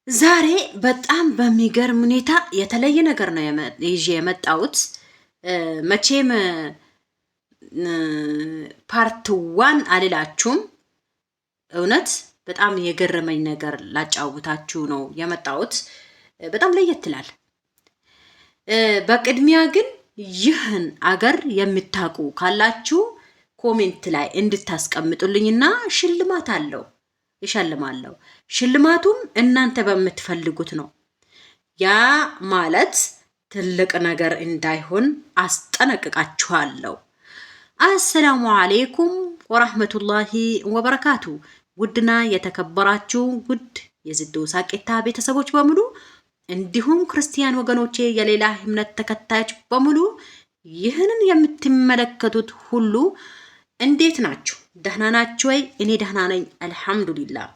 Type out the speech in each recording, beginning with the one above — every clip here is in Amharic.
ዛሬ በጣም በሚገርም ሁኔታ የተለየ ነገር ነው ይዤ የመጣሁት። መቼም ፓርት ዋን አልላችሁም። እውነት በጣም የገረመኝ ነገር ላጫውታችሁ ነው የመጣሁት። በጣም ለየት ይላል። በቅድሚያ ግን ይህን አገር የምታውቁ ካላችሁ ኮሜንት ላይ እንድታስቀምጡልኝና ሽልማት አለው እሸልማለሁ። ሽልማቱም እናንተ በምትፈልጉት ነው። ያ ማለት ትልቅ ነገር እንዳይሆን አስጠነቅቃችኋለሁ። አሰላሙ አሌይኩም ወራህመቱላሂ ወበረካቱ። ውድና የተከበራችሁ ውድ የዝዶ ሳቄታ ቤተሰቦች በሙሉ እንዲሁም ክርስቲያን ወገኖቼ የሌላ እምነት ተከታዮች በሙሉ ይህንን የምትመለከቱት ሁሉ እንዴት ናችሁ? ደህና ናችሁ ወይ? እኔ ደህና ነኝ አልሐምዱሊላህ።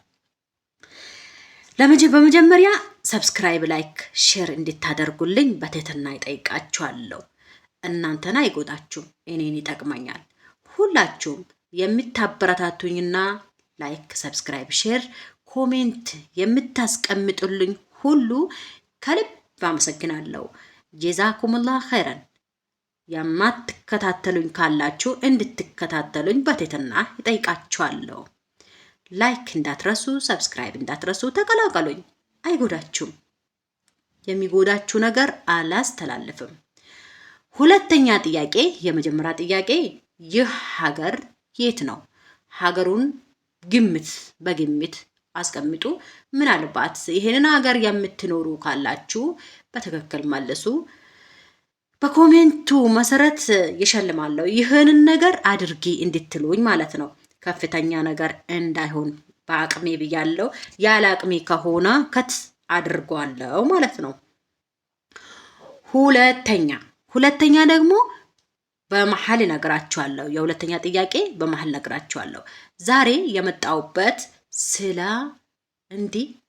በመጀመሪያ ሰብስክራይብ፣ ላይክ፣ ሼር እንድታደርጉልኝ በትህትና ይጠይቃችኋለሁ። እናንተን አይጎዳችሁም፣ እኔን ይጠቅመኛል። ሁላችሁም የምታበረታቱኝና ላይክ፣ ሰብስክራይብ፣ ሼር፣ ኮሜንት የምታስቀምጡልኝ ሁሉ ከልብ አመሰግናለሁ። ጀዛኩሙላህ ኸይረን። የማትከታተሉኝ ካላችሁ እንድትከታተሉኝ በትህትና ይጠይቃችኋለሁ። ላይክ እንዳትረሱ፣ ሰብስክራይብ እንዳትረሱ፣ ተቀላቀሉኝ። አይጎዳችሁም። የሚጎዳችሁ ነገር አላስተላልፍም። ሁለተኛ ጥያቄ፣ የመጀመሪያ ጥያቄ ይህ ሀገር የት ነው? ሀገሩን በግምት አስቀምጡ። ምናልባት ይሄንን ሀገር የምትኖሩ ካላችሁ በትክክል መልሱ። በኮሜንቱ መሰረት ይሸልማለሁ። ይህንን ነገር አድርጊ እንድትሉኝ ማለት ነው። ከፍተኛ ነገር እንዳይሆን በአቅሜ ብያለሁ። ያለ አቅሜ ከሆነ ከት አድርጓለሁ ማለት ነው። ሁለተኛ ደግሞ በመሀል እነግራችኋለሁ። የሁለተኛ ጥያቄ በመሀል እነግራችኋለሁ። ዛሬ የመጣሁበት ስለ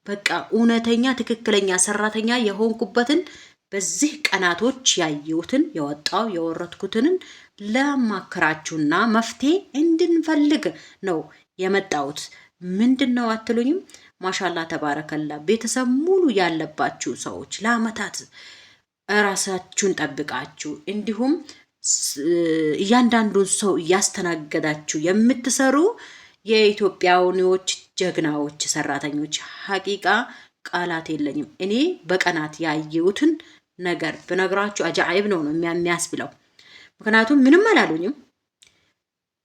በቃ እውነተኛ ትክክለኛ ሰራተኛ የሆንኩበትን በዚህ ቀናቶች ያየሁትን የወጣው የወረድኩትን ለማከራችሁና መፍትሄ እንድንፈልግ ነው የመጣሁት። ምንድነው አትሉኝም? ማሻላ ተባረከላ። ቤተሰብ ሙሉ ያለባችሁ ሰዎች ለአመታት ራሳችሁን ጠብቃችሁ እንዲሁም እያንዳንዱን ሰው እያስተናገዳችሁ የምትሰሩ የኢትዮጵያውያኖች ጀግናዎች ሰራተኞች፣ ሀቂቃ ቃላት የለኝም። እኔ በቀናት ያየሁትን ነገር ብነግራችሁ አጃኢብ ነው የሚያስብለው። ምክንያቱም ምንም አላሉኝም።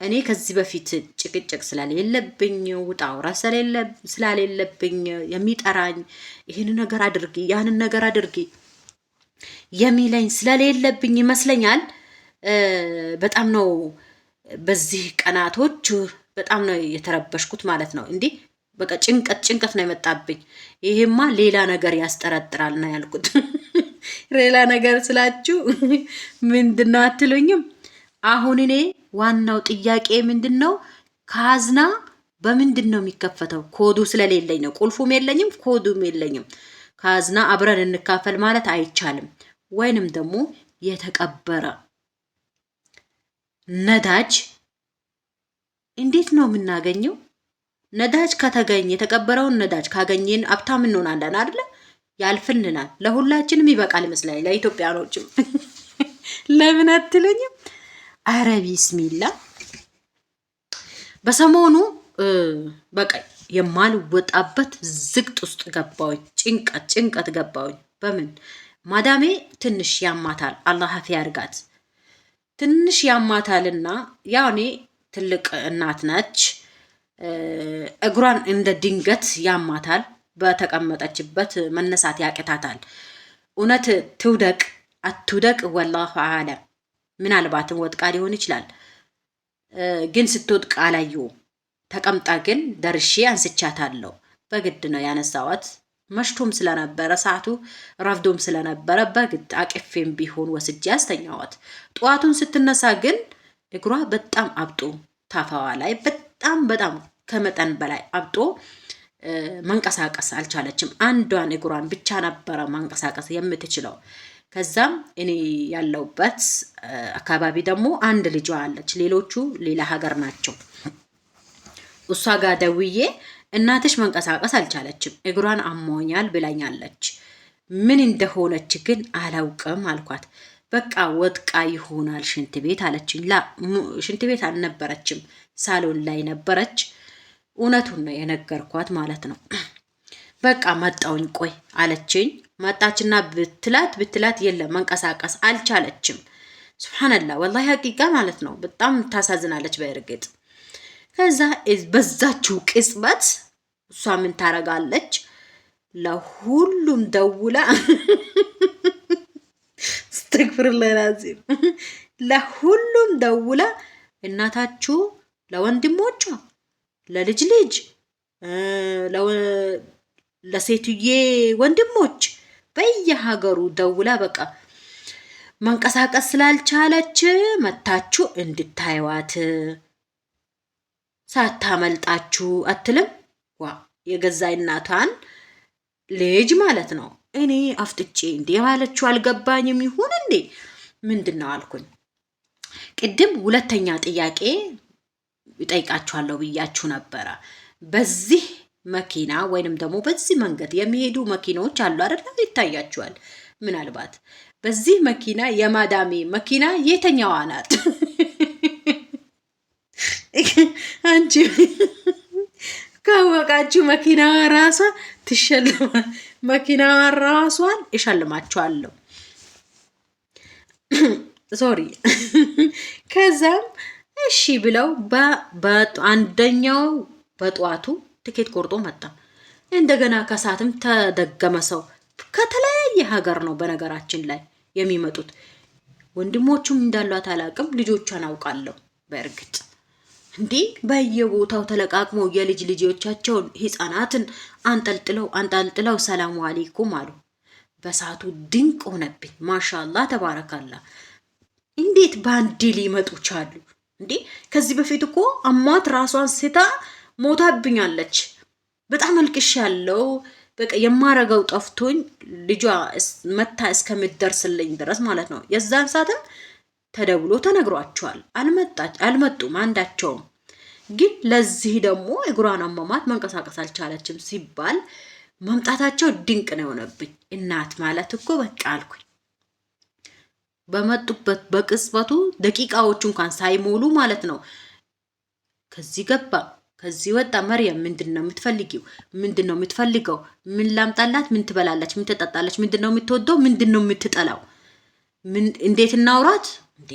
እኔ ከዚህ በፊት ጭቅጭቅ ስለሌለብኝ ውጣ ውረድ ስለሌለብኝ የሚጠራኝ ይህን ነገር አድርጊ ያንን ነገር አድርጊ የሚለኝ ስለሌለብኝ ይመስለኛል። በጣም ነው በዚህ ቀናቶች በጣም ነው የተረበሽኩት ማለት ነው። እንዲህ በቃ ጭንቀት ነው የመጣብኝ። ይሄማ ሌላ ነገር ያስጠረጥራል ነው ያልኩት። ሌላ ነገር ስላችሁ ምንድነው አትሉኝም? አሁን እኔ ዋናው ጥያቄ ምንድነው፣ ካዝና በምንድን ነው የሚከፈተው? ኮዱ ስለሌለኝ ነው። ቁልፉም የለኝም፣ ኮዱም የለኝም። ካዝና አብረን እንካፈል ማለት አይቻልም። ወይንም ደግሞ የተቀበረ ነዳጅ እንዴት ነው የምናገኘው? ነዳጅ ከተገኘ የተቀበረውን ነዳጅ ካገኘን ሀብታም እንሆናለን አይደለ? ያልፍልናል። ለሁላችንም ይበቃል ይመስላል፣ ለኢትዮጵያኖችም። ለምን አትሉኝም? አረ ቢስሚላ። በሰሞኑ በቃ የማልወጣበት ዝግጥ ውስጥ ገባሁኝ። ጭንቀት ገባሁኝ። በምን ማዳሜ ትንሽ ያማታል፣ አላህ አፊያ ያርጋት። ትንሽ ያማታልና ያኔ ትልቅ እናት ነች። እግሯን እንደ ድንገት ያማታል። በተቀመጠችበት መነሳት ያቅታታል። እውነት ትውደቅ አትውደቅ ወላሁ አለም። ምናልባትም ወድቃ ሊሆን ይችላል፣ ግን ስትወድቅ አላየሁም። ተቀምጣ ግን ደርሼ አንስቻታለሁ። በግድ ነው ያነሳዋት። መሽቶም ስለነበረ ሰዓቱ ረፍዶም ስለነበረ በግድ አቅፌም ቢሆን ወስጄ ያስተኛዋት። ጠዋቱን ስትነሳ ግን እግሯ በጣም አብጦ ታፋዋ ላይ በጣም ከመጠን በላይ አብጦ መንቀሳቀስ አልቻለችም። አንዷን እግሯን ብቻ ነበረ መንቀሳቀስ የምትችለው። ከዛም እኔ ያለውበት አካባቢ ደግሞ አንድ ልጇ አለች። ሌሎቹ ሌላ ሀገር ናቸው። እሷ ጋር ደውዬ እናትሽ መንቀሳቀስ አልቻለችም፣ እግሯን አሞኛል ብላኛለች። ምን እንደሆነች ግን አላውቅም አልኳት። በቃ ወጥቃ ይሆናል ሽንት ቤት አለችኝ። ላ ሽንት ቤት አልነበረችም፣ ሳሎን ላይ ነበረች። እውነቱን ነው የነገርኳት ማለት ነው። በቃ መጣውኝ ቆይ አለችኝ። መጣችና ብትላት የለም መንቀሳቀስ አልቻለችም። ሱብሃንአላህ ወላሂ ሀቂቃ ማለት ነው። በጣም ታሳዝናለች በእርግጥ። ከዛ በዛችው ቅጽበት እሷ ምን ታረጋለች? ለሁሉም ደውላ አስተግፍሩላህ ላዚም ለሁሉም ደውላ እናታችሁ ለወንድሞቿ ለልጅ ልጅ ለሴትዬ ወንድሞች በየሀገሩ ደውላ በቃ መንቀሳቀስ ስላልቻለች መታችሁ እንድታይዋት ሳታመልጣችሁ አትልም። ዋ የገዛ እናቷን ልጅ ማለት ነው። እኔ አፍጥጬ እንዴ ማለችው አልገባኝም። ይሁን እንዴ ምንድነው አልኩኝ። ቅድም ሁለተኛ ጥያቄ ይጠይቃችኋለሁ ብያችሁ ነበረ። በዚህ መኪና ወይንም ደግሞ በዚህ መንገድ የሚሄዱ መኪናዎች አሉ አይደል? ይታያችኋል። ምናልባት በዚህ መኪና የማዳሜ መኪና የተኛዋ ናት? አንቺ ካወቃችሁ መኪናዋ ራሷ ትሸልማ፣ መኪናዋ ራሷን እሸልማችኋለሁ። ሶሪ። ከዛም እሺ ብለው አንደኛው በጧቱ ትኬት ቆርጦ መጣ። እንደገና ከሰዓትም ተደገመ። ሰው ከተለያየ ሀገር ነው በነገራችን ላይ የሚመጡት። ወንድሞቹም እንዳሏት አላውቅም፣ ልጆቿን አውቃለሁ በእርግጥ። እንዲህ በየቦታው ተለቃቅሞ የልጅ ልጆቻቸውን ህፃናትን አንጠልጥለው ሰላሙ አለይኩም አሉ። በሰዓቱ ድንቅ ሆነብኝ። ማሻአላህ ተባረካላ። እንዴት ባንዴ ሊመጡ ቻሉ እንዴ? ከዚህ በፊት እኮ አሟት ራሷን ስታ ሞታብኛለች። በጣም አልቅሽ ያለው በቃ የማረገው ጠፍቶኝ ልጇ መታ እስከምትደርስልኝ ድረስ ማለት ነው። የዛን ሰዓትም ተደውሎ ተነግሯቸዋል። አልመጡም አንዳቸውም። ግን ለዚህ ደግሞ እግሯን አመማት መንቀሳቀስ አልቻለችም ሲባል መምጣታቸው ድንቅ ነው የሆነብኝ። እናት ማለት እኮ በቃ አልኩኝ። በመጡበት በቅጽበቱ ደቂቃዎቹ እንኳን ሳይሞሉ ማለት ነው ከዚህ ገባ ከዚህ ወጣ። መርየም ምንድነው የምትፈልጊው? ምንድነው የምትፈልገው? ምን ላምጣላት? ምን ትበላለች? ምን ትጠጣለች? ምንድነው የምትወደው? ምንድነው የምትጠላው? እንዴት እናውራት? እንዴ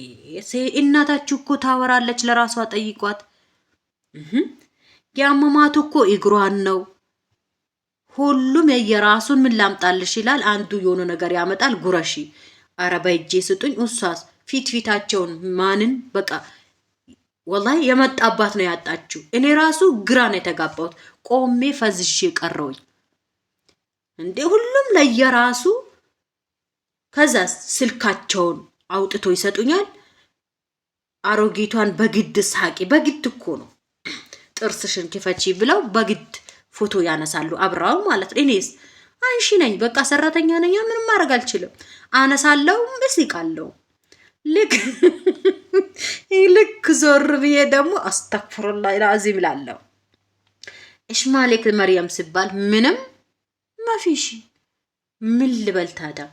እናታችሁ እኮ ታወራለች፣ ለራሷ ጠይቋት። ያመማቱ እኮ እግሯን ነው። ሁሉም የየራሱን ምን ላምጣልሽ ይላል። አንዱ የሆነ ነገር ያመጣል። ጉረሺ፣ አረ በእጄ ስጡኝ። እሷስ ፊታቸውን ማንን በቃ ወላሂ የመጣባት ነው ያጣችው። እኔ ራሱ ግራ ነው የተጋባሁት። ቆሜ ፈዝሼ ቀረውኝ። እንዴ ሁሉም ለየራሱ። ከዛ ስልካቸውን አውጥቶ ይሰጡኛል። አሮጊቷን በግድ ሳቂ። በግድ እኮ ነው ጥርስሽን ክፈቺ ብለው በግድ ፎቶ ያነሳሉ አብራው ማለት ነው። እኔስ አንሺ ነኝ በቃ ሰራተኛ ነኝ፣ ምንም ማድረግ አልችልም። አነሳለሁ፣ እስቃለሁ። ልክ ዞር ብዬ ደግሞ አስተግፍሩላህ ላዚም እላለሁ። እሽ ማለክ መርየም ሲባል ምንም ማፊሽ ምን ልበል ታዲያ?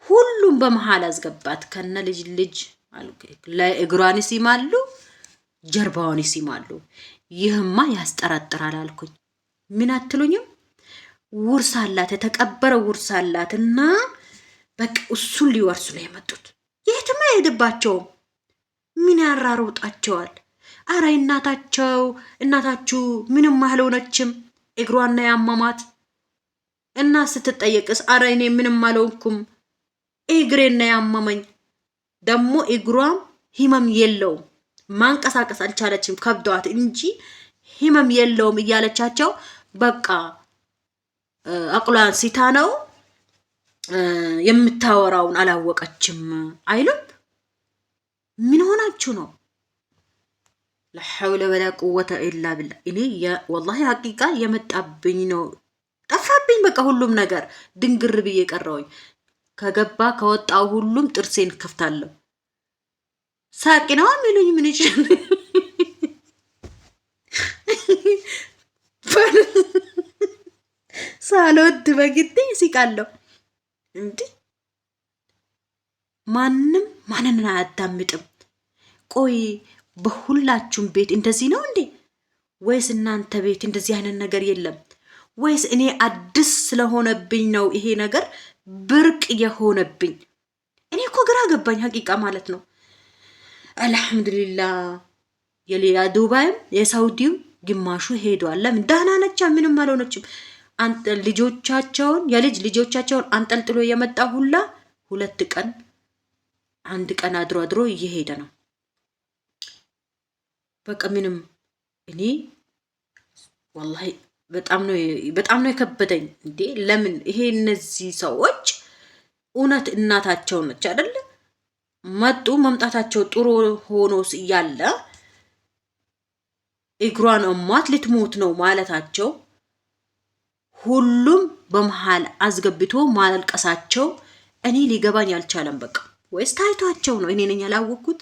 ሁሉም በመሃል አስገባት ከነ ልጅ ለእግሯን ይስማሉ፣ ጀርባዋን ይስማሉ። ይህማ ያስጠራጥራል አልኩኝ። ምን አትሉኝም? ውርስ አላት፣ የተቀበረ ውርስ አላትና በቃ እሱን ሊወርሱ ነው የመጡት። የትም አይሄድባቸውም። ምን ያራሩጣቸዋል? አረ እናታችሁ ምንም አልሆነችም፣ እግሯና ያመማት እና ስትጠየቅስ አረ እኔ ምንም አልሆንኩም፣ እግሬና ያመመኝ። ደግሞ እግሯም ህመም የለውም፣ ማንቀሳቀስ አልቻለችም ከብዷት እንጂ ህመም የለውም እያለቻቸው በቃ አቅሏን ሲታ ነው የምታወራውን አላወቀችም አይሉም። ምን ሆናችሁ ነው? ለሐውለ ወላ ቁወተ ኢላ ቢላህ። እኔ ወላሂ ሀቂቃ የመጣብኝ ነው ጠፋብኝ። በቃ ሁሉም ነገር ድንግር ብዬ ቀረውኝ። ከገባ ከወጣው ሁሉም ጥርሴን ከፍታለሁ። ሳቂ ነው የሚሉኝ። ምን ይችላል? በግዴ ሲቃለሁ እንዴ ማንም ማንንን አያዳምጥም። ቆይ በሁላችሁም ቤት እንደዚህ ነው እንዴ? ወይስ እናንተ ቤት እንደዚህ አይነት ነገር የለም? ወይስ እኔ አዲስ ስለሆነብኝ ነው ይሄ ነገር ብርቅ የሆነብኝ? እኔ እኮ ግራ ገባኝ ሀቂቃ ማለት ነው። አልሐምዱሊላህ የሌላ ዱባይም የሳውዲም ግማሹ ሄዷል። ለምን ደህና ነቻ? ምንም አልሆነችም። ልጆቻቸውን የልጅ ልጆቻቸውን አንጠልጥሎ የመጣ ሁላ 2 ቀን 1 ቀን አድሮ እየሄደ ነው። በቃ ምንም እኔ ወላሂ በጣም ነው የከበደኝ። እንዴ ለምን ይሄ እነዚህ ሰዎች እውነት እናታቸው ነች አይደለ? መጡ መምጣታቸው ጥሩ ሆኖ እያለ እግሯን እማት ልትሞት ነው ማለታቸው ሁሉም በመሃል አስገብቶ ማልቀሳቸው እኔ ሊገባኝ አልቻለም። በቃ ወይስ ታይቷቸው ነው? እኔ ነኝ ያላወቅኩት።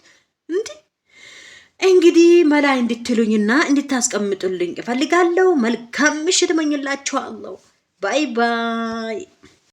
እንግዲህ መላ እንድትሉኝና እንድታስቀምጡልኝ እፈልጋለሁ። መልካም ምሽት እመኝላችኋለሁ። ባይ ባይ።